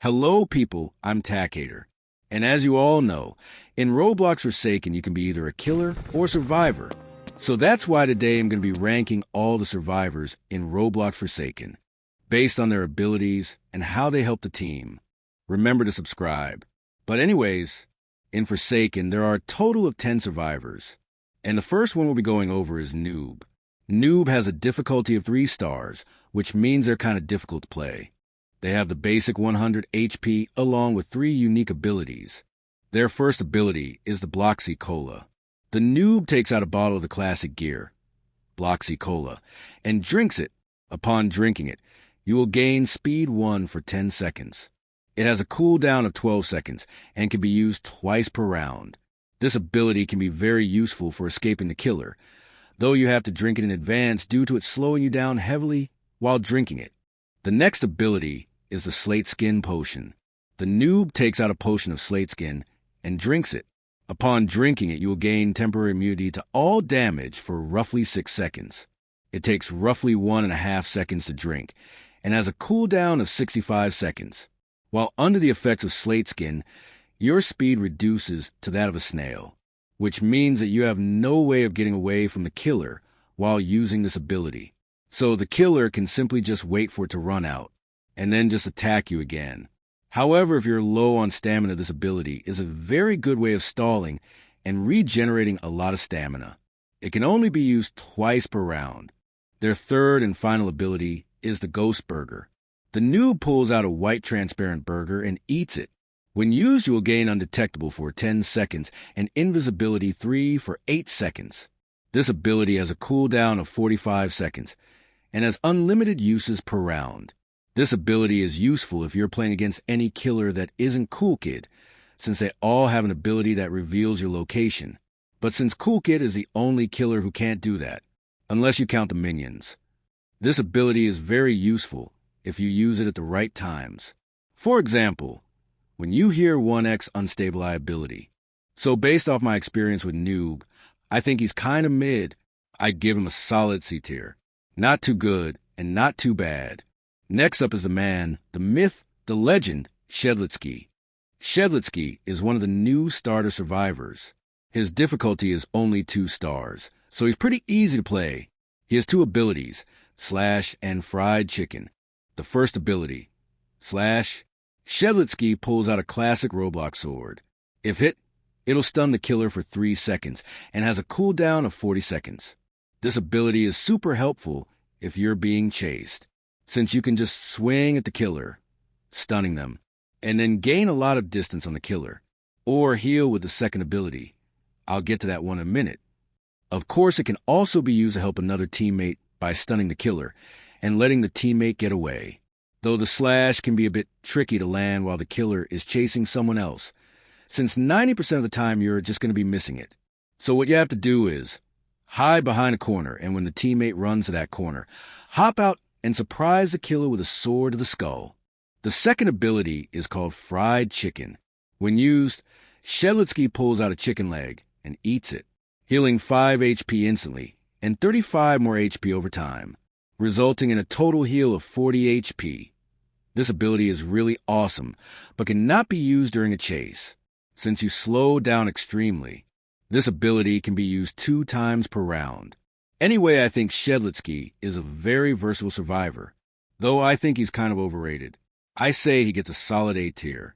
Hello, people, I'm Takaeder. And as you all know, in Roblox Forsaken, you can be either a killer or survivor. So that's why today I'm going to be ranking all the survivors in Roblox Forsaken, based on their abilities and how they help the team. Remember to subscribe. But anyways, in Forsaken, there are a total of 10 survivors. And the first one we'll be going over is Noob. Noob has a difficulty of 3 stars, which means they're kind of difficult to play. They have the basic 100 HP along with 3 unique abilities. Their first ability is the Bloxy Cola. The Noob takes out a bottle of the classic gear, Bloxy Cola, and drinks it. Upon drinking it, you will gain Speed 1 for 10 seconds. It has a cooldown of 12 seconds and can be used twice per round. This ability can be very useful for escaping the killer, though you have to drink it in advance due to it slowing you down heavily while drinking it. The next ability is the Slate Skin Potion. The Noob takes out a potion of Slate Skin and drinks it. Upon drinking it, you will gain temporary immunity to all damage for roughly 6 seconds. It takes roughly 1.5 seconds to drink and has a cooldown of 65 seconds. While under the effects of Slate Skin, your speed reduces to that of a snail, which means that you have no way of getting away from the killer while using this ability. So the killer can simply just wait for it to run out and then just attack you again. However, if you're low on stamina, this ability is a very good way of stalling and regenerating a lot of stamina. It can only be used twice per round. Their third and final ability is the Ghost Burger. The Noob pulls out a white transparent burger and eats it. When used, you will gain Undetectable for 10 seconds and Invisibility 3 for 8 seconds. This ability has a cooldown of 45 seconds and has unlimited uses per round. This ability is useful if you're playing against any killer that isn't Cool Kid, since they all have an ability that reveals your location. But since Cool Kid is the only killer who can't do that, unless you count the minions. This ability is very useful if you use it at the right times. For example, when you hear 1x Unstable Ability. So based off my experience with Noob, I think he's kind of mid. I'd give him a solid C tier. Not too good and not too bad. Next up is the man, the myth, the legend, Shedlitsky. Shedlitsky is one of the new starter survivors. His difficulty is only 2 stars, so he's pretty easy to play. He has 2 abilities, Slash and Fried Chicken. The first ability, Slash, Shedlitsky pulls out a classic Roblox sword. If hit, it'll stun the killer for 3 seconds and has a cooldown of 40 seconds. This ability is super helpful if you're being chased, since you can just swing at the killer, stunning them, and then gain a lot of distance on the killer, or heal with the second ability. I'll get to that one in a minute. Of course, it can also be used to help another teammate by stunning the killer and letting the teammate get away, though the slash can be a bit tricky to land while the killer is chasing someone else, since 90% of the time you're just going to be missing it. So what you have to do is hide behind a corner, and when the teammate runs to that corner, hop out and surprise the killer with a sword to the skull. The second ability is called Fried Chicken. When used, Shedlitsky pulls out a chicken leg and eats it, healing 5 HP instantly and 35 more HP over time, resulting in a total heal of 40 HP. This ability is really awesome, but cannot be used during a chase, since you slow down extremely. This ability can be used 2 times per round. Anyway, I think Shedlitsky is a very versatile survivor, though I think he's kind of overrated. I say he gets a solid A tier.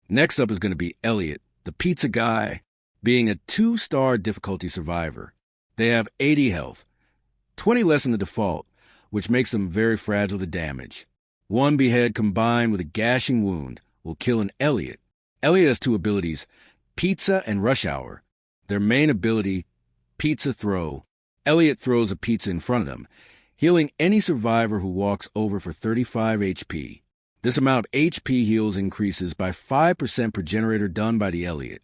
Next up is going to be Elliot, the pizza guy, being a 2-star difficulty survivor. They have 80 health, 20 less than the default, which makes them very fragile to damage. 1 behead combined with a gashing wound will kill an Elliot. Elliot has 2 abilities, Pizza and Rush Hour. Their main ability, Pizza Throw. Elliot throws a pizza in front of them, healing any survivor who walks over for 35 HP. This amount of HP heals increases by 5% per generator done by the Elliot,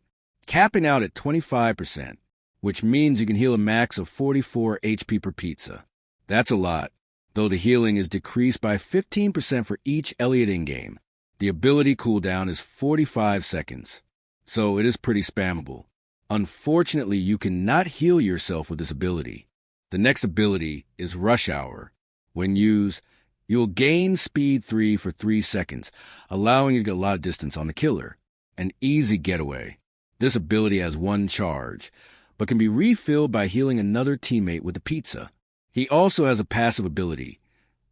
capping out at 25%, which means you can heal a max of 44 HP per pizza. That's a lot, though the healing is decreased by 15% for each Elliot in-game. The ability cooldown is 45 seconds, so it is pretty spammable. Unfortunately, you cannot heal yourself with this ability. The next ability is Rush Hour. When used, You'll gain speed 3 for 3 seconds, allowing you to get a lot of distance on the killer. An easy getaway. This ability has one charge, but can be refilled by healing another teammate with the pizza. He also has a passive ability.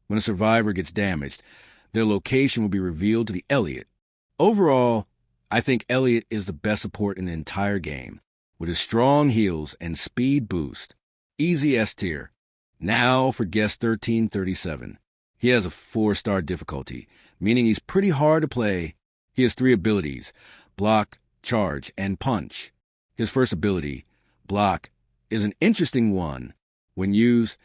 When a survivor gets damaged, their location will be revealed to the Elliot. Overall, I think Elliot is the best support in the entire game, with his strong heals and speed boost. Easy S tier. Now for guest 1337. He has a 4-star difficulty, meaning he's pretty hard to play. He has 3 abilities: block, charge, and punch. His first ability, block, is an interesting one. When used,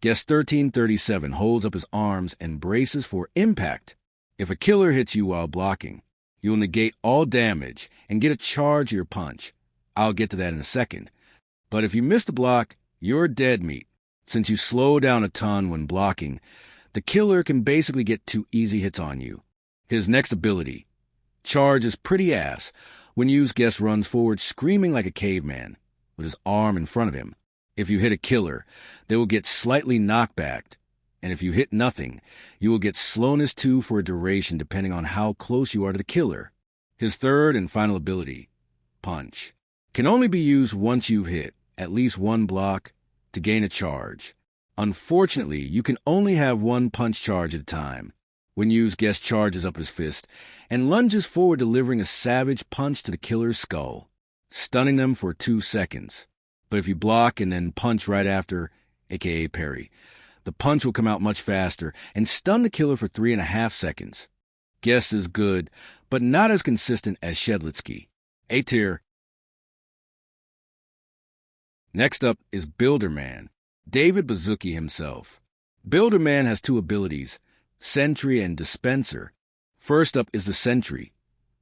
guest 1337 holds up his arms and braces for impact. If a killer hits you while blocking, you'll negate all damage and get a charge to your punch. I'll get to that in a second. But if you miss the block, you're dead meat. Since you slow down a ton when blocking, the killer can basically get 2 easy hits on you. His next ability, charge, is pretty ass. When used, guest runs forward screaming like a caveman, with his arm in front of him. If you hit a killer, they will get slightly knocked back. And if you hit nothing, you will get slowness 2 for a duration depending on how close you are to the killer. His third and final ability, punch, can only be used once you've hit at least 1 block to gain a charge. Unfortunately, you can only have 1 punch charge at a time. When used, guest charges up his fist and lunges forward, delivering a savage punch to the killer's skull, stunning them for 2 seconds. But if you block and then punch right after, aka parry, the punch will come out much faster and stun the killer for 3.5 seconds. Guest is good, but not as consistent as Shedlitsky. A tier. Next up is Builderman, David Bazuki himself. Builderman has 2 abilities, Sentry and Dispenser. First up is the Sentry.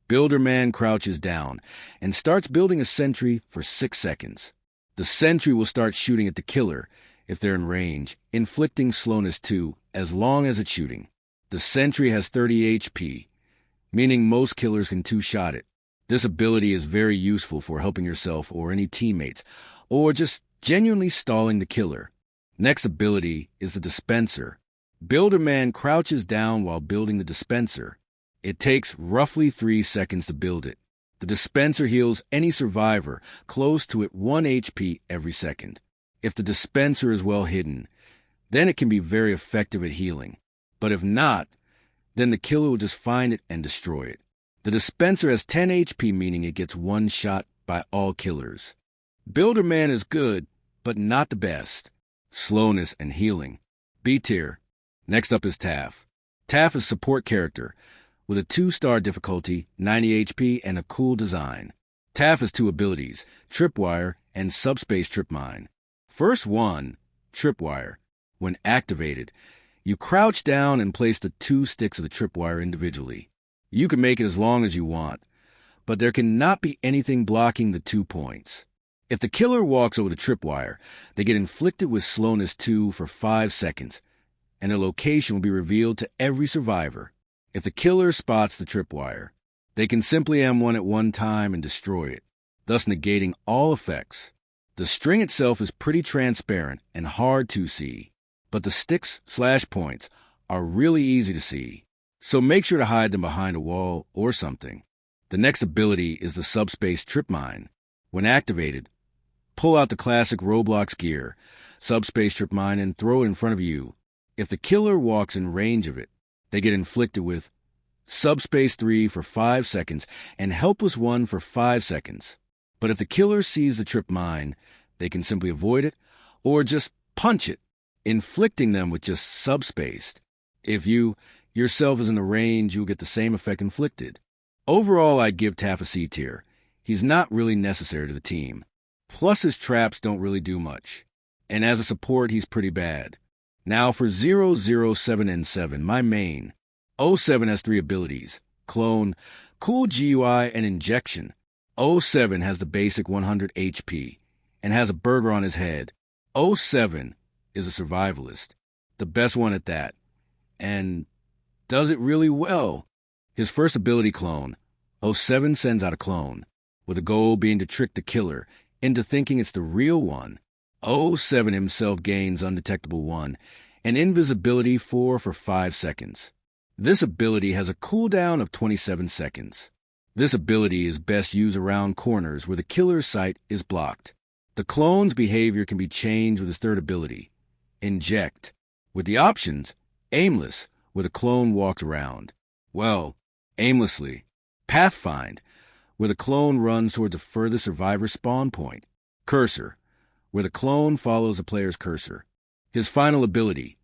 Builderman crouches down and starts building a sentry for 6 seconds. The sentry will start shooting at the killer if they're in range, inflicting slowness 2 as long as it's shooting. The sentry has 30 HP, meaning most killers can 2-shot it. This ability is very useful for helping yourself or any teammates, or just genuinely stalling the killer. Next ability is the Dispenser. Builderman crouches down while building the dispenser. It takes roughly 3 seconds to build it. The dispenser heals any survivor close to it 1 HP every second. If the dispenser is well hidden, then it can be very effective at healing. But if not, then the killer will just find it and destroy it. The dispenser has 10 HP, meaning it gets 1 shot by all killers. Builderman is good, but not the best. Slowness and healing. B tier. Next up is Taff. Taff is a support character with a 2-star difficulty, 90 HP, and a cool design. Taff has 2 abilities, Tripwire and Subspace Trip Mine. First one, Tripwire. When activated, you crouch down and place the 2 sticks of the tripwire individually. You can make it as long as you want, but there cannot be anything blocking the 2 points. If the killer walks over the tripwire, they get inflicted with slowness 2 for 5 seconds, and their location will be revealed to every survivor. If the killer spots the tripwire, they can simply M1 at one time and destroy it, thus negating all effects. The string itself is pretty transparent and hard to see, but the sticks/points are really easy to see, so make sure to hide them behind a wall or something. The next ability is the Subspace Trip Mine. When activated, pull out the classic Roblox gear, Subspace Trip Mine, and throw it in front of you. If the killer walks in range of it, they get inflicted with Subspace 3 for 5 seconds and Helpless 1 for 5 seconds. But if the killer sees the trip mine, they can simply avoid it or just punch it, inflicting them with just subspaced. If you yourself is in the range, you'll get the same effect inflicted. Overall, I'd give Taff a C tier. He's not really necessary to the team. Plus, his traps don't really do much. And as a support, he's pretty bad. Now for 007 and 7, my main. 07 has 3 abilities, Clone, Cool GUI, and Injection. 07 has the basic 100 HP, and has a burger on his head. 07 is a survivalist, the best one at that, and does it really well. His first ability, Clone. 07 sends out a clone, with the goal being to trick the killer into thinking it's the real one. 07 himself gains Undetectable 1, and invisibility 4 for 5 seconds. This ability has a cooldown of 27 seconds. This ability is best used around corners where the killer's sight is blocked. The clone's behavior can be changed with his third ability, Inject, with the options Aimless, where the clone walks around. Well, aimlessly. Pathfind, where the clone runs towards a further survivor spawn point. Cursor, where the clone follows the player's cursor. His final ability,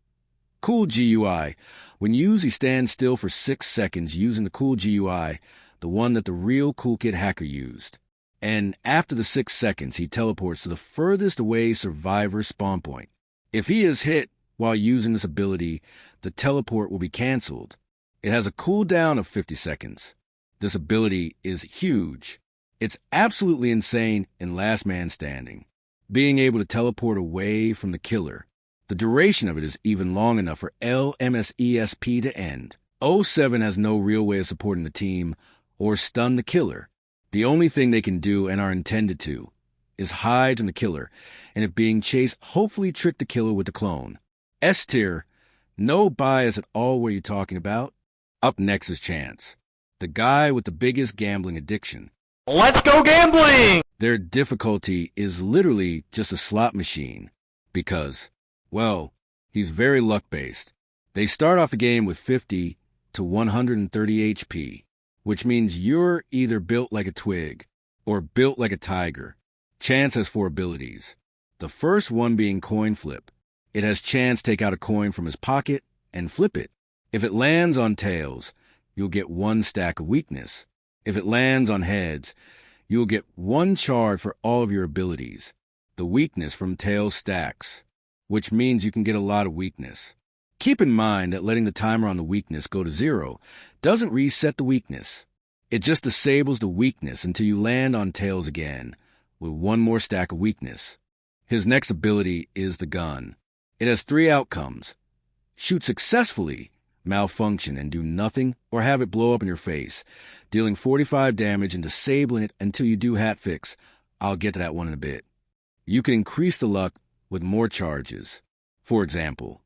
Cool GUI. When used, he stands still for 6 seconds using the Cool GUI, the one that the real Cool Kid hacker used. And after the 6 seconds, he teleports to the furthest away survivor spawn point. If he is hit while using this ability, the teleport will be canceled. It has a cooldown of 50 seconds. This ability is huge. It's absolutely insane in Last Man Standing. Being able to teleport away from the killer. The duration of it is even long enough for LMSESP to end. O7 has no real way of supporting the team or stun the killer. The only thing they can do, and are intended to, is hide from the killer, and if being chased, hopefully trick the killer with the clone. S tier, no bias at all what you're talking about. Up next is Chance, the guy with the biggest gambling addiction. Let's go gambling! Their difficulty is literally just a slot machine, because, well, he's very luck-based. They start off the game with 50 to 130 HP, which means you're either built like a twig or built like a tiger. Chance has 4 abilities. The first one being Coin Flip. It has Chance take out a coin from his pocket and flip it. If it lands on tails, you'll get 1 stack of weakness. If it lands on heads, you'll get 1 charge for all of your abilities. The weakness from tails stacks, which means you can get a lot of weakness. Keep in mind that letting the timer on the weakness go to 0 doesn't reset the weakness. It just disables the weakness until you land on tails again, with 1 more stack of weakness. His next ability is the gun. It has 3 outcomes. Shoot successfully, malfunction, and do nothing, or have it blow up in your face, dealing 45 damage and disabling it until you do hat fix. I'll get to that one in a bit. You can increase the luck with more charges. For example,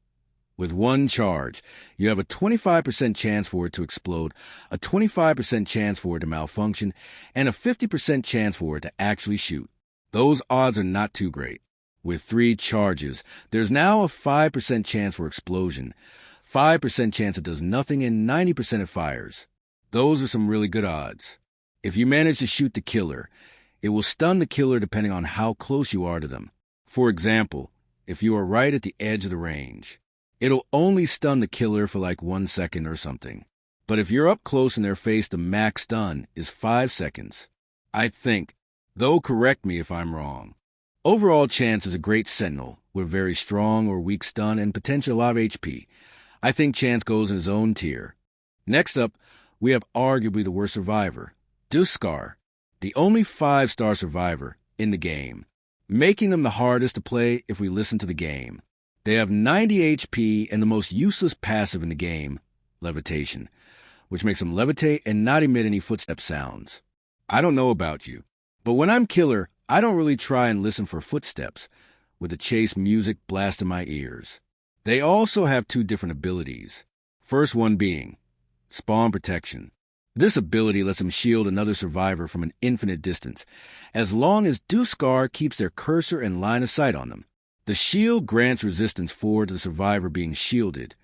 with 1 charge, you have a 25% chance for it to explode, a 25% chance for it to malfunction, and a 50% chance for it to actually shoot. Those odds are not too great. With 3 charges, there's now a 5% chance for explosion, 5% chance it does nothing, and 90% it fires. Those are some really good odds. If you manage to shoot the killer, it will stun the killer depending on how close you are to them. For example, if you are right at the edge of the range, it'll only stun the killer for like 1 second or something. But if you're up close in their face, the max stun is 5 seconds. I think, though correct me if I'm wrong. Overall, Chance is a great sentinel with very strong or weak stun and potentially a lot of HP. I think Chance goes in his own tier. Next up, we have arguably the worst survivor, Duskar, the only 5-star survivor in the game, making them the hardest to play if we listen to the game. They have 90 HP and the most useless passive in the game, Levitation, which makes them levitate and not emit any footstep sounds. I don't know about you, but when I'm killer, I don't really try and listen for footsteps, with the chase music blasting my ears. They also have 2 different abilities. First one being Spawn Protection. This ability lets them shield another survivor from an infinite distance, as long as Duskar keeps their cursor and line of sight on them. The shield grants resistance 4 to the survivor being shielded,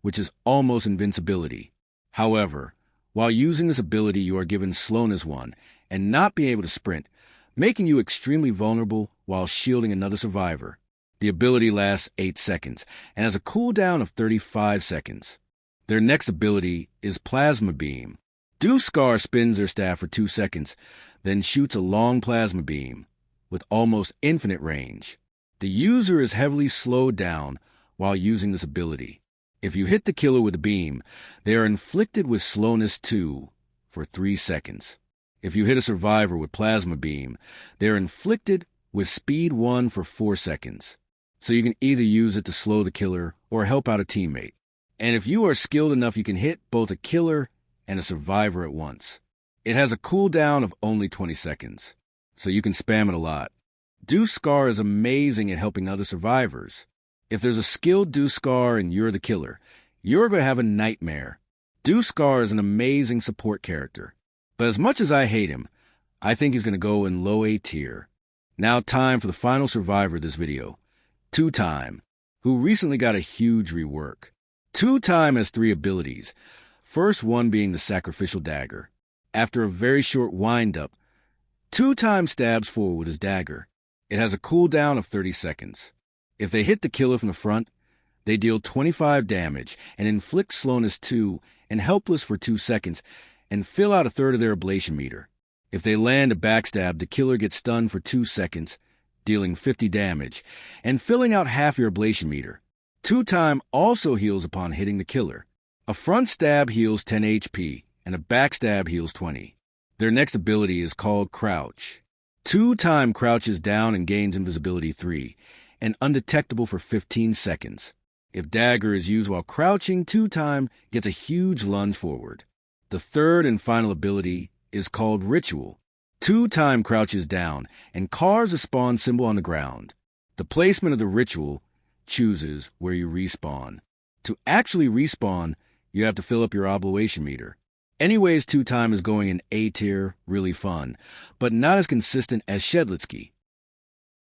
which is almost invincibility. However, while using this ability, you are given slowness 1 and not being able to sprint, making you extremely vulnerable while shielding another survivor. The ability lasts 8 seconds and has a cooldown of 35 seconds. Their next ability is Plasma Beam. Duskar spins their staff for 2 seconds, then shoots a long plasma beam with almost infinite range. The user is heavily slowed down while using this ability. If you hit the killer with a beam, they are inflicted with slowness 2 for 3 seconds. If you hit a survivor with Plasma Beam, they are inflicted with speed 1 for 4 seconds. So you can either use it to slow the killer or help out a teammate. And if you are skilled enough, you can hit both a killer and a survivor at once. It has a cooldown of only 20 seconds, so you can spam it a lot. Duskar is amazing at helping other survivors. If there's a skilled Duscar and you're the killer, you're going to have a nightmare. Duscar is an amazing support character, but as much as I hate him, I think he's going to go in low A tier. Now time for the final survivor of this video, Two Time, who recently got a huge rework. Two Time has 3 abilities, first one being the sacrificial dagger. After a very short wind-up, Two Time stabs forward with his dagger. It has a cooldown of 30 seconds. If they hit the killer from the front, they deal 25 damage and inflict slowness 2 and helpless for 2 seconds and fill out a third of their ablation meter. If they land a backstab, the killer gets stunned for 2 seconds, dealing 50 damage and filling out half your ablation meter. Two Time also heals upon hitting the killer. A front stab heals 10 HP and a backstab heals 20. Their next ability is called Crouch. Two Time crouches down and gains invisibility 3 and undetectable for 15 seconds. If dagger is used while crouching, Two Time gets a huge lunge forward. The third and final ability is called Ritual. Two Time crouches down and carves a spawn symbol on the ground. The placement of the ritual chooses where you respawn. To actually respawn, you have to fill up your oblation meter. Anyways, Two Time is going in A tier, really fun, but not as consistent as Shedlitsky.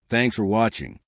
Thanks for watching.